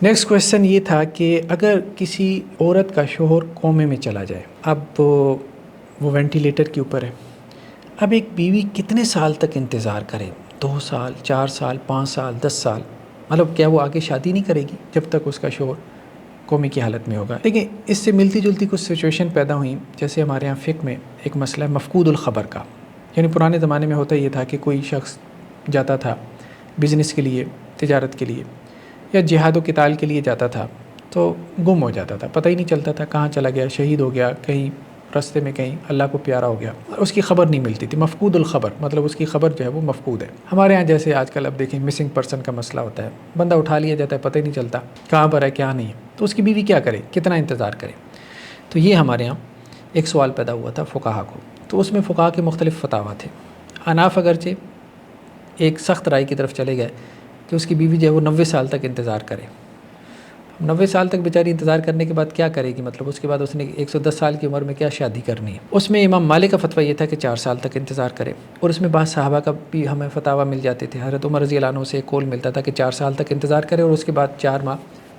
Next question یہ تھا کہ اگر کسی عورت کا شوہر کومے میں چلا جائے، اب وہ وینٹیلیٹر کے اوپر ہے، اب ایک بیوی کتنے سال تک انتظار کرے؟ 2 سال، 4 سال، 5 سال، 10 سال؟ مطلب کیا وہ آگے شادی نہیں کرے گی جب تک اس کا شوہر کومے کی حالت میں ہوگا؟ دیکھیں، اس سے ملتی جلتی کچھ سچویشن پیدا ہوئیں، جیسے ہمارے یہاں فقہ میں ایک مسئلہ ہے مفقود الخبر کا. یعنی پرانے زمانے میں ہوتا یہ تھا کہ کوئی شخص جاتا تھا بزنس کے لیے، تجارت کے لیے یا جہاد و قتال کے لیے جاتا تھا تو گم ہو جاتا تھا، پتہ ہی نہیں چلتا تھا کہاں چلا گیا، شہید ہو گیا، کہیں راستے میں کہیں اللہ کو پیارا ہو گیا، اس کی خبر نہیں ملتی تھی. مفقود الخبر مطلب اس کی خبر جو ہے وہ مفقود ہے. ہمارے یہاں جیسے آج کل اب دیکھیں مسنگ پرسن کا مسئلہ ہوتا ہے، بندہ اٹھا لیا جاتا ہے، پتہ ہی نہیں چلتا کہاں پر ہے کیا نہیں ہے، تو اس کی بیوی کیا کرے، کتنا انتظار کرے؟ تو یہ ہمارے یہاں ایک سوال پیدا ہوا تھا فقہا کو. تو اس میں فقہا کے مختلف فتاویٰ تھے. حناف اگرچہ ایک سخت رائے کی طرف چلے گئے کہ اس کی بیوی جو ہے وہ 90 سال تک انتظار کرے. 90 سال تک بیچاری انتظار کرنے کے بعد کیا کرے گی؟ مطلب اس کے بعد اس نے 110 سال کی عمر میں کیا شادی کرنی ہے؟ اس میں امام مالک کا فتویٰ یہ تھا کہ 4 سال تک انتظار کرے، اور اس میں بعض صحابہ کا بھی ہمیں فتاویٰ مل جاتے تھے. حضرت عمر رضی اللہ عنہ سے ایک قول ملتا تھا کہ 4 سال تک انتظار کرے اور اس کے بعد 4 ماہ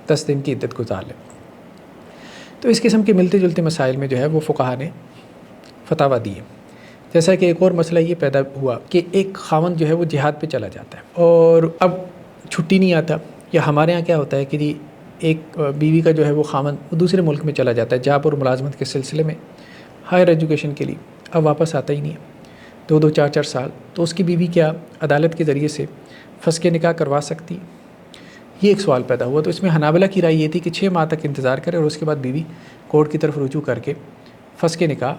10 دن کی عدت گزار لے. تو اس قسم کے ملتے جلتے مسائل میں جو ہے وہ فقہا نے فتاویٰ دیے. جیسا کہ ایک اور مسئلہ یہ پیدا ہوا کہ ایک خاوند جو ہے وہ جہاد پہ چلا جاتا ہے اور اب چھٹی نہیں آتا، یا ہمارے ہاں کیا ہوتا ہے کہ ایک بیوی کا جو ہے وہ خاوند دوسرے ملک میں چلا جاتا ہے جاب اور ملازمت کے سلسلے میں، ہائر ایجوکیشن کے لیے، اب واپس آتا ہی نہیں ہے 2-2 4-4 سال. تو اس کی بیوی کیا عدالت کے ذریعے سے فسخ نکاح کروا سکتی؟ یہ ایک سوال پیدا ہوا. تو اس میں حنابلہ کی رائے یہ تھی کہ 6 ماہ تک انتظار کرے اور اس کے بعد بیوی کورٹ کی طرف رجوع کر کے فسخ نکاح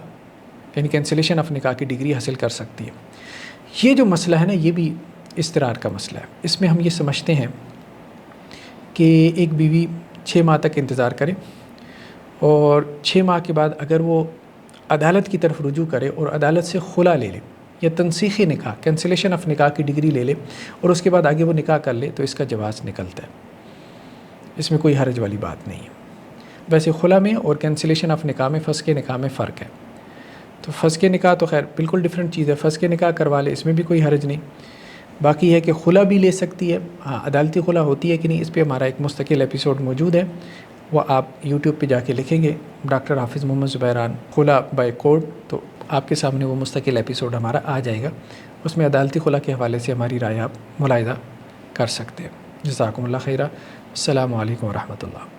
یعنی کینسلیشن آف نکاح کی ڈگری حاصل کر سکتی ہے. یہ جو مسئلہ ہے نا، یہ بھی استرار کا مسئلہ ہے. اس میں ہم یہ سمجھتے ہیں کہ ایک بیوی 6 ماہ تک انتظار کرے اور 6 ماہ کے بعد اگر وہ عدالت کی طرف رجوع کرے اور عدالت سے خلا لے لے یا تنسیخی نکاح کینسلیشن آف نکاح کی ڈگری لے لے اور اس کے بعد آگے وہ نکاح کر لے تو اس کا جواز نکلتا ہے. اس میں کوئی حرج والی بات نہیں ہے. ویسے خلا میں اور کینسلیشن آف نکاح میں، فسخ نکاح میں فرق ہے. تو فسخ نکاح تو خیر بالکل ڈیفرنٹ چیز ہے، فسخ نکاح کروا لے اس میں بھی کوئی حرج نہیں. باقی ہے کہ خلا بھی لے سکتی ہے. ہاں، عدالتی خلا ہوتی ہے کہ نہیں، اس پہ ہمارا ایک مستقل ایپیسوڈ موجود ہے، وہ آپ یوٹیوب پہ جا کے لکھیں گے ڈاکٹر حافظ محمد زبیران خلا بائی کورٹ، تو آپ کے سامنے وہ مستقل ایپیسوڈ ہمارا آ جائے گا. اس میں عدالتی خلا کے حوالے سے ہماری رائے آپ ملاحظہ کر سکتے ہیں. جزاکم اللہ خیرہ. السلام علیکم ورحمۃ اللہ.